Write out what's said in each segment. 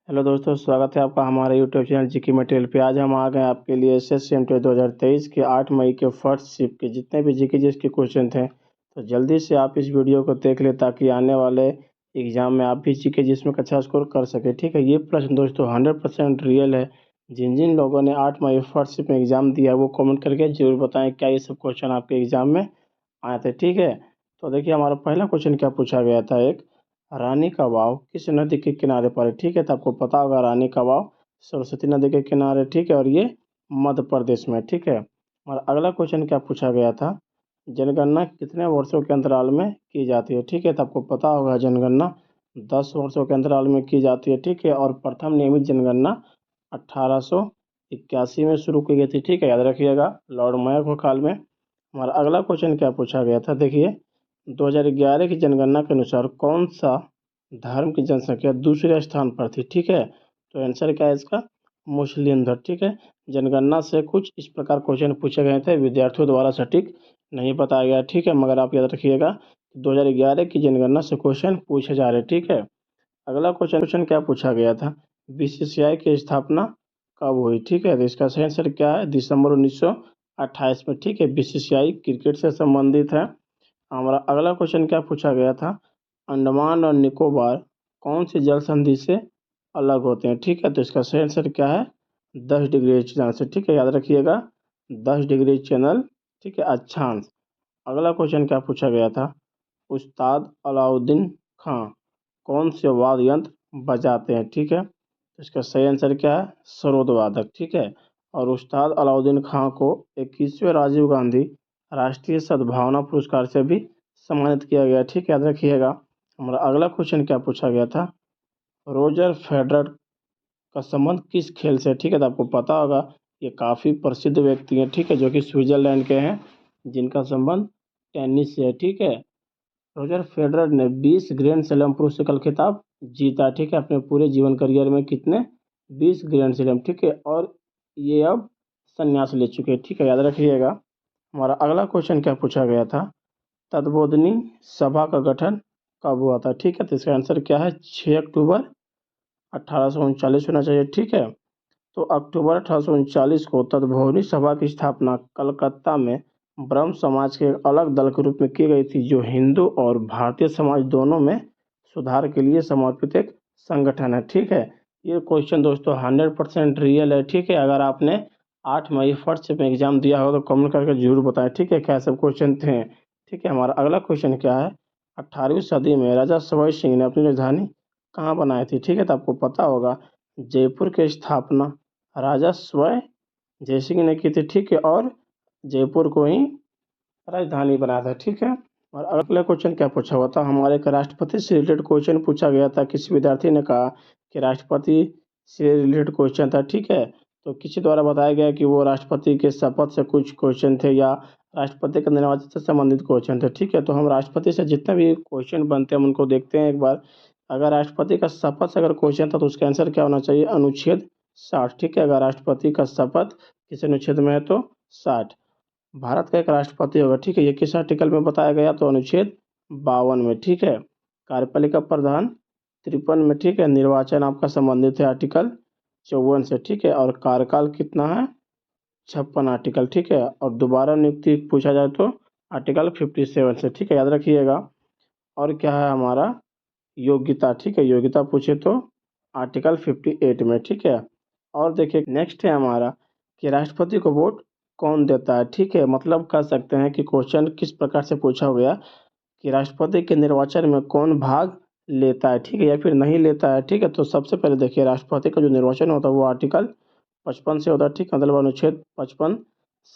Hello दोस्तों, स्वागत है आपका हमारे यूट्यूब चैनल जीके मटेरियल पे। आज हम आ गए आपके लिए एसएससीएमटी 2023 के 8 मई के फर्स्ट शिफ्ट के जितने भी जीके जिसके क्वेश्चन थे, तो जल्दी से आप इस वीडियो को देख लें ताकि आने वाले एग्जाम में आप भी जीके जिसमें अच्छा स्कोर कर सके। ठीक है, ये प्रश्न दोस्तों 100% रियल है। जिन जिन लोगों ने 8 मई फर्स्ट शिफ्ट में एग्जाम दिया वो कॉमेंट करके जरूर बताएं क्या ये सब क्वेश्चन आपके एग्जाम में आए थे। ठीक है, तो देखिए हमारा पहला क्वेश्चन क्या पूछा गया था। एक रानी का वाव किस नदी के किनारे पर है। ठीक है, तो आपको पता होगा रानी का वाव सरस्वती नदी के किनारे। ठीक है, और ये मध्य प्रदेश में। ठीक है, और अगला क्वेश्चन क्या पूछा गया था, जनगणना कितने वर्षों के अंतराल में की जाती है। ठीक है, तो आपको पता होगा जनगणना 10 वर्षों के अंतराल में की जाती है। ठीक है, और प्रथम नियमित जनगणना 1881 में शुरू की गई थी। ठीक है, याद रखिएगा, लॉर्ड मेयो के काल में। हमारा अगला क्वेश्चन क्या पूछा गया था, देखिए 2011 की जनगणना के अनुसार कौन सा धर्म की जनसंख्या दूसरे स्थान पर थी। ठीक है, तो आंसर क्या है इसका, मुस्लिम धर्म। ठीक है, जनगणना से कुछ इस प्रकार क्वेश्चन पूछे गए थे, विद्यार्थियों द्वारा सटीक नहीं बताया गया। ठीक है, मगर आप याद रखिएगा 2011 की जनगणना से क्वेश्चन पूछे जा रहे। ठीक है, अगला क्वेश्चन क्या पूछा गया था, बीसीसीआई की स्थापना कब हुई। ठीक है, तो इसका सही आंसर क्या है, दिसंबर 1928 में। ठीक है, बीसीसीआई क्रिकेट से संबंधित है। हमारा अगला क्वेश्चन क्या पूछा गया था, अंडमान और निकोबार कौन सी जल संधि से अलग होते हैं। ठीक है, तो इसका सही आंसर क्या है, 10 डिग्री चैनल से। ठीक है, याद रखिएगा 10 डिग्री चैनल। ठीक है, अक्षांश। अगला क्वेश्चन क्या पूछा गया था, उस्ताद अलाउद्दीन खां कौन से वाद्य यंत्र बजाते हैं। ठीक है, तो इसका सही आंसर क्या है, सरोद वादक। ठीक है, और उस्ताद अलाउद्दीन खां को 21वें राजीव गांधी राष्ट्रीय सद्भावना पुरस्कार से भी सम्मानित किया गया। ठीक है, याद रखिएगा। हमारा अगला क्वेश्चन क्या पूछा गया था, रोजर फेडरर का संबंध किस खेल से। ठीक है, तो आपको पता होगा ये काफ़ी प्रसिद्ध व्यक्ति हैं। ठीक है, जो कि स्विट्जरलैंड के हैं, जिनका संबंध टेनिस से है। ठीक है, रोजर फेडरर ने 20 ग्रैंड स्लैम पुरुष एकल खिताब जीता। ठीक है, अपने पूरे जीवन करियर में कितने, 20 ग्रैंड स्लैम। ठीक है, और ये अब संन्यास ले चुके हैं। ठीक है, याद रखिएगा। हमारा अगला क्वेश्चन क्या पूछा गया था, तद्बोधनी सभा का गठन कब हुआ था। ठीक है, तो इसका आंसर क्या है, 6 अक्टूबर 1839 होना चाहिए। ठीक है, तो अक्टूबर 1839 को तद्भुवनी सभा की स्थापना कलकत्ता में ब्रह्म समाज के एक अलग दल के रूप में की गई थी, जो हिंदू और भारतीय समाज दोनों में सुधार के लिए समर्पित एक संगठन है। ठीक है, ये क्वेश्चन दोस्तों 100% रियल है। ठीक है, अगर आपने 8 मई फर्स्ट में एग्जाम दिया हो तो कमेंट करके जरूर बताएं। ठीक है, क्या सब क्वेश्चन थे। ठीक है, हमारा अगला क्वेश्चन क्या है, 18वीं सदी में राजा सवाई सिंह ने अपनी राजधानी कहाँ बनाई थी। ठीक है, तो आपको पता होगा जयपुर की स्थापना राजा स्वयं जयसिंह ने की थी। ठीक है, और जयपुर को ही राजधानी बनाया था। ठीक है, और अगला क्वेश्चन क्या पूछा हुआ था, हमारे एक राष्ट्रपति से रिलेटेड क्वेश्चन पूछा गया था। किसी विद्यार्थी ने कहा कि राष्ट्रपति से रिलेटेड क्वेश्चन था। ठीक है, तो किसी द्वारा बताया गया कि वो राष्ट्रपति के शपथ से कुछ क्वेश्चन थे या राष्ट्रपति के निर्वाचन से संबंधित क्वेश्चन थे। ठीक है, तो हम राष्ट्रपति से जितने भी क्वेश्चन बनते हैं हम उनको देखते हैं एक बार। अगर राष्ट्रपति का शपथ से अगर क्वेश्चन था तो उसका आंसर क्या होना चाहिए, अनुच्छेद 60। ठीक है, अगर राष्ट्रपति का शपथ किस अनुच्छेद में है तो 60। भारत का एक राष्ट्रपति होगा। ठीक है, ये किस आर्टिकल में बताया गया, तो अनुच्छेद 52 में। ठीक है, कार्यपालिका प्रधान 53 में। ठीक है, निर्वाचन आपका संबंधित है आर्टिकल 54 से। ठीक है, और कार्यकाल कितना है, 56 आर्टिकल। ठीक है, और दोबारा नियुक्ति पूछा जाए तो आर्टिकल 57 से। ठीक है, याद रखिएगा। और क्या है हमारा, योग्यता। ठीक है, योग्यता पूछे तो आर्टिकल 58 में। ठीक है, और देखिए नेक्स्ट है हमारा कि राष्ट्रपति को वोट कौन देता है। ठीक है, मतलब कह सकते हैं कि क्वेश्चन किस प्रकार से पूछा गया कि राष्ट्रपति के निर्वाचन में कौन भाग लेता है। ठीक है, या फिर नहीं लेता है। ठीक है, तो सबसे पहले देखिए राष्ट्रपति का जो निर्वाचन होता है वो आर्टिकल 55 से होता है। ठीक है, मतलब अनुच्छेद 55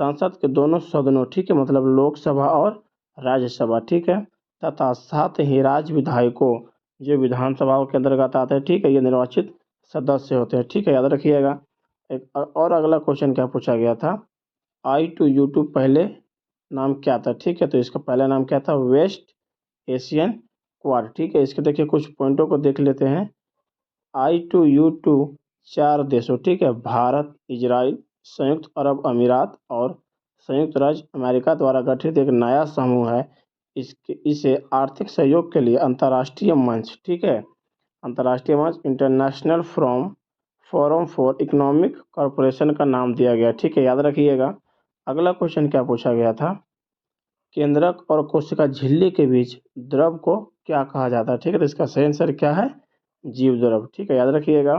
संसद के दोनों सदनों, ठीक है, मतलब लोकसभा और राज्यसभा। ठीक है, तथा साथ ही राज्य विधायकों जो विधानसभाओं के अंतर्गत आते हैं। ठीक है, ये निर्वाचित सदस्य होते हैं। ठीक है, याद रखिएगा। एक और अगला क्वेश्चन क्या पूछा गया था, I2U2 पहले नाम क्या था। ठीक है, तो इसका पहला नाम क्या था, वेस्ट एशियन क्वाड। ठीक है, इसके देखिए कुछ पॉइंटों को देख लेते हैं। I2U2 4 देशों, ठीक है, भारत, इजराइल, संयुक्त अरब अमीरात और संयुक्त राज्य अमेरिका द्वारा गठित एक नया समूह है। इसे आर्थिक सहयोग के लिए अंतर्राष्ट्रीय मंच, ठीक है, अंतर्राष्ट्रीय मंच international forum for economic corporation का नाम दिया गया। ठीक है, याद रखिएगा। अगला क्वेश्चन क्या पूछा गया था, केंद्रक और कोशिका झिल्ली के बीच द्रव को क्या कहा जाता है। ठीक है, तो इसका सही आंसर क्या है, जीव द्रव। ठीक है, याद रखिएगा।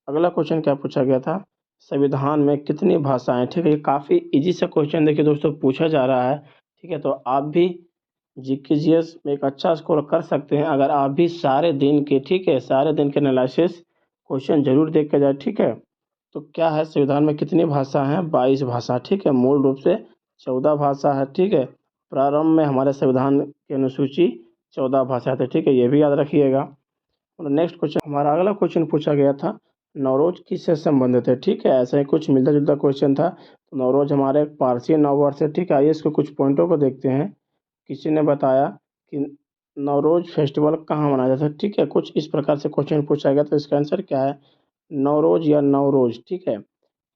अगला क्वेश्चन क्या पूछा गया था, संविधान में कितनी भाषाएं। ठीक है, ये काफ़ी इजी सा क्वेश्चन देखिए दोस्तों पूछा जा रहा है। ठीक है, तो आप भी जीकेजीएस में एक अच्छा स्कोर कर सकते हैं अगर आप भी सारे दिन के, ठीक है, सारे दिन के एनालिसिस क्वेश्चन जरूर देख के जाए। ठीक है, तो क्या है, संविधान में कितनी भाषा हैं, 22 भाषा। ठीक है, मूल रूप से 14 भाषा है। ठीक है, प्रारंभ में हमारे संविधान की अनुसूची 14 भाषा थे। ठीक है, ये भी याद रखिएगा। और नेक्स्ट क्वेश्चन, हमारा अगला क्वेश्चन पूछा गया था, नवरोज किससे संबंधित है। ठीक है, ऐसा ही कुछ मिलता जुलता क्वेश्चन था। तो नवरोज हमारे पारसी नववर्ष है। ठीक है, आइए इसको कुछ पॉइंटों को देखते हैं। किसी ने बताया कि नवरोज फेस्टिवल कहाँ मनाया जाता है। ठीक है, कुछ इस प्रकार से क्वेश्चन पूछा गया, तो इसका आंसर क्या है, नवरोज या नवरोज। ठीक है,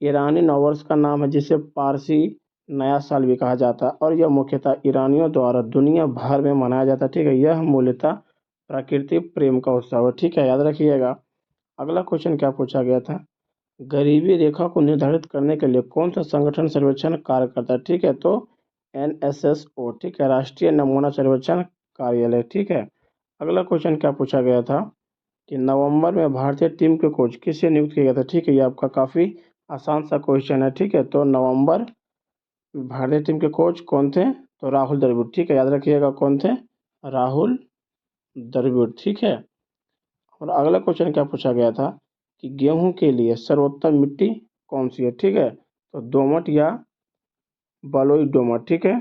ईरानी नववर्ष का नाम है जिसे पारसी नया साल भी कहा जाता है और यह मुख्यतः ईरानियों द्वारा दुनिया भर में मनाया जाता है। ठीक है, यह मूलतः प्रकृति प्रेम का उत्सव है। ठीक है, याद रखिएगा। अगला क्वेश्चन क्या पूछा गया था, गरीबी रेखा को निर्धारित करने के लिए कौन सा संगठन सर्वेक्षण कार्य करता है। ठीक है, तो NSSO। ठीक है, राष्ट्रीय नमूना सर्वेक्षण कार्यालय। ठीक है, अगला क्वेश्चन क्या पूछा गया था कि नवंबर में भारतीय टीम के कोच किसे नियुक्त किया गया था। ठीक है, ये आपका काफ़ी आसान सा क्वेश्चन है। ठीक है, तो नवंबर भारतीय टीम के कोच कौन थे, तो राहुल द्रविड़। ठीक है, याद रखिएगा कौन थे, राहुल द्रविड़। ठीक है, और अगला क्वेश्चन क्या पूछा गया था कि गेहूं के लिए सर्वोत्तम मिट्टी कौन सी है। ठीक है, तो दोमट या बलुई दोमट। ठीक है,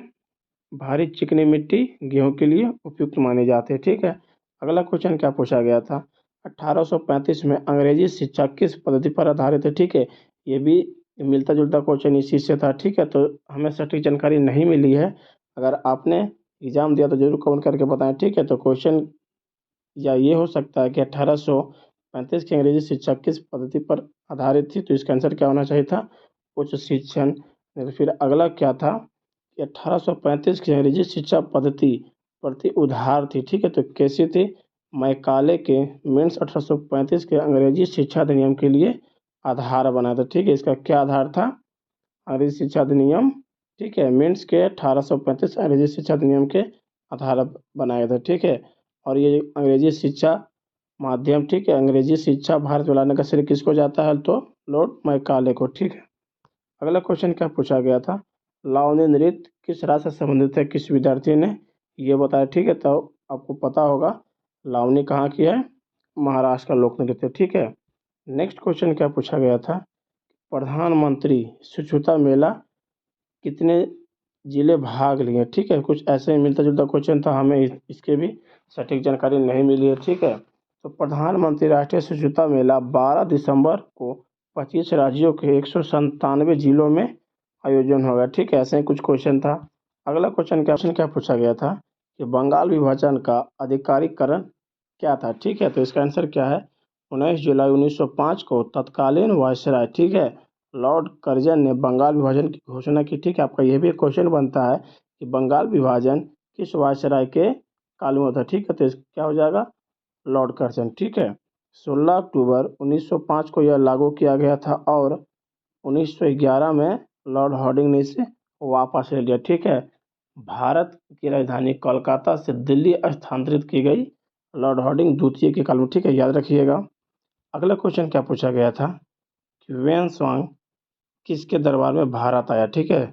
भारी चिकनी मिट्टी गेहूं के लिए उपयुक्त मानी जाती है। ठीक है, अगला क्वेश्चन क्या पूछा गया था, 1835 में अंग्रेजी शिक्षा किस पद्धति पर आधारित है। ठीक है, ये भी मिलता जुलता क्वेश्चन इसी से था। ठीक है, तो हमें सटीक जानकारी नहीं मिली है, अगर आपने एग्जाम दिया तो जरूर कमेंट करके बताएं। ठीक है, तो क्वेश्चन या ये हो सकता है कि 1835 की अंग्रेजी शिक्षा किस पद्धति पर आधारित थी, तो इसका आंसर क्या होना चाहिए था, उच्च शिक्षण। फिर अगला क्या था कि 1835 की अंग्रेजी शिक्षा पद्धति प्रति उदार थी। ठीक है, तो कैसी थी, मैकाले के मीन्स 1835 के अंग्रेजी शिक्षा अधिनियम के लिए आधार बना था। ठीक है, इसका क्या आधार था, अंग्रेजी शिक्षा अधिनियम। ठीक है, मीन्स के 1835 अंग्रेजी शिक्षा अधिनियम के आधार बनाए थे। ठीक है, और ये अंग्रेजी शिक्षा माध्यम, ठीक है, अंग्रेजी शिक्षा भारत में लाने का श्रेय किसको जाता है, तो लॉर्ड मैकाले को। ठीक है, अगला क्वेश्चन क्या पूछा गया था, लावनी नृत्य किस राज्य से संबंधित है, किस विद्यार्थी ने ये बताया। ठीक है, तो आपको पता होगा लावनी कहाँ की है, महाराष्ट्र का लोक नृत्य। ठीक है, नेक्स्ट क्वेश्चन क्या पूछा गया था, प्रधानमंत्री स्वच्छता मेला कितने जिले भाग लिए। ठीक है, कुछ ऐसे ही मिलता जुलता क्वेश्चन था, हमें इसके भी सटीक जानकारी नहीं मिली है। ठीक है, तो प्रधानमंत्री राष्ट्रीय स्वच्छता मेला 12 दिसंबर को 25 राज्यों के 197 जिलों में आयोजन होगा। ठीक है, ऐसे ही कुछ क्वेश्चन था। अगला क्वेश्चन क्या पूछा गया था कि बंगाल विभाजन का आधिकारिकरण क्या था। ठीक है, तो इसका आंसर क्या है, 19 जुलाई 1905 को तत्कालीन वायसराय, ठीक है, लॉर्ड कर्जन ने बंगाल विभाजन की घोषणा की। ठीक है, आपका यह भी क्वेश्चन बनता है कि बंगाल विभाजन किस वायसराय के काल में होता है। ठीक है, तो क्या हो जाएगा, लॉर्ड कर्जन। ठीक है, 16 अक्टूबर 1905 को यह लागू किया गया था और 1911 में लॉर्ड हार्डिंग ने इसे वापस ले लिया। ठीक है, भारत की राजधानी कोलकाता से दिल्ली स्थानांतरित की गई लॉर्ड हार्डिंग द्वितीय के काल में। ठीक है, याद रखिएगा। अगला क्वेश्चन क्या पूछा गया था कि वेन स्वांग किसके दरबार में भारत आया। ठीक है,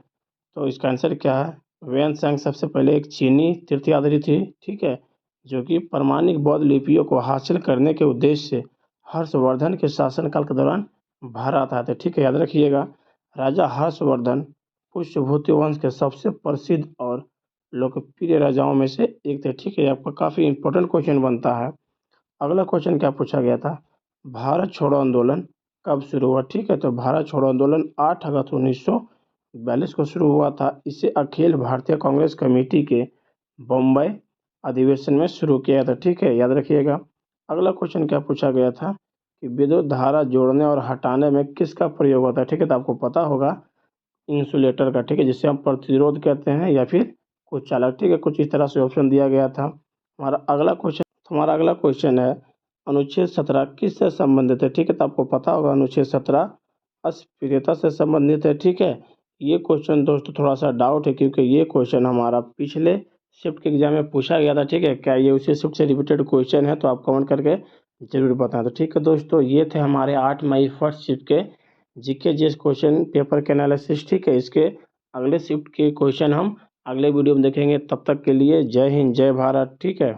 तो इसका आंसर क्या है, वेन सांग सबसे पहले एक चीनी तीर्थयात्री थी। ठीक है, जो कि प्रमाणिक बौद्ध लिपियों को हासिल करने के उद्देश्य से हर्षवर्धन के शासनकाल के दौरान भारत आए थे। ठीक है, याद रखिएगा। राजा हर्षवर्धन पुष्यभूति वंश के सबसे प्रसिद्ध और लोकप्रिय राजाओं में से एक थे। ठीक है, आपका काफ़ी इंपॉर्टेंट क्वेश्चन बनता है। अगला क्वेश्चन क्या पूछा गया था, भारत छोड़ो आंदोलन कब शुरू हुआ। ठीक है, तो भारत छोड़ो आंदोलन 8 अगस्त 1942 को शुरू हुआ था। इसे अखिल भारतीय कांग्रेस कमेटी के बम्बई अधिवेशन में शुरू किया था। ठीक है, याद रखिएगा। अगला क्वेश्चन क्या पूछा गया था कि विद्युत धारा जोड़ने और हटाने में किसका प्रयोग होता है। ठीक है, तो आपको पता होगा इंसुलेटर का। ठीक है, जिसे हम प्रतिरोध कहते हैं या फिर कुछ चालक। ठीक है, कुछ इस तरह से ऑप्शन दिया गया था। हमारा अगला क्वेश्चन है अनुच्छेद 17 किससे संबंधित है? ठीक है, तो आपको पता होगा अनुच्छेद 17 अस्पृश्यता से संबंधित है। ठीक है, ये क्वेश्चन दोस्तों थोड़ा सा डाउट है क्योंकि ये क्वेश्चन हमारा पिछले शिफ्ट के एग्जाम में पूछा गया था। ठीक है, क्या ये उसी शिफ्ट से रिपीटेड क्वेश्चन है? तो आप कमेंट करके जरूर बताएं। तो ठीक है दोस्तों, ये थे हमारे 8 मई फर्स्ट शिफ्ट के जीके जीएस क्वेश्चन पेपर के एनालिसिस। ठीक है, इसके अगले शिफ्ट के क्वेश्चन हम अगले वीडियो में देखेंगे। तब तक के लिए जय हिंद, जय भारत। ठीक है।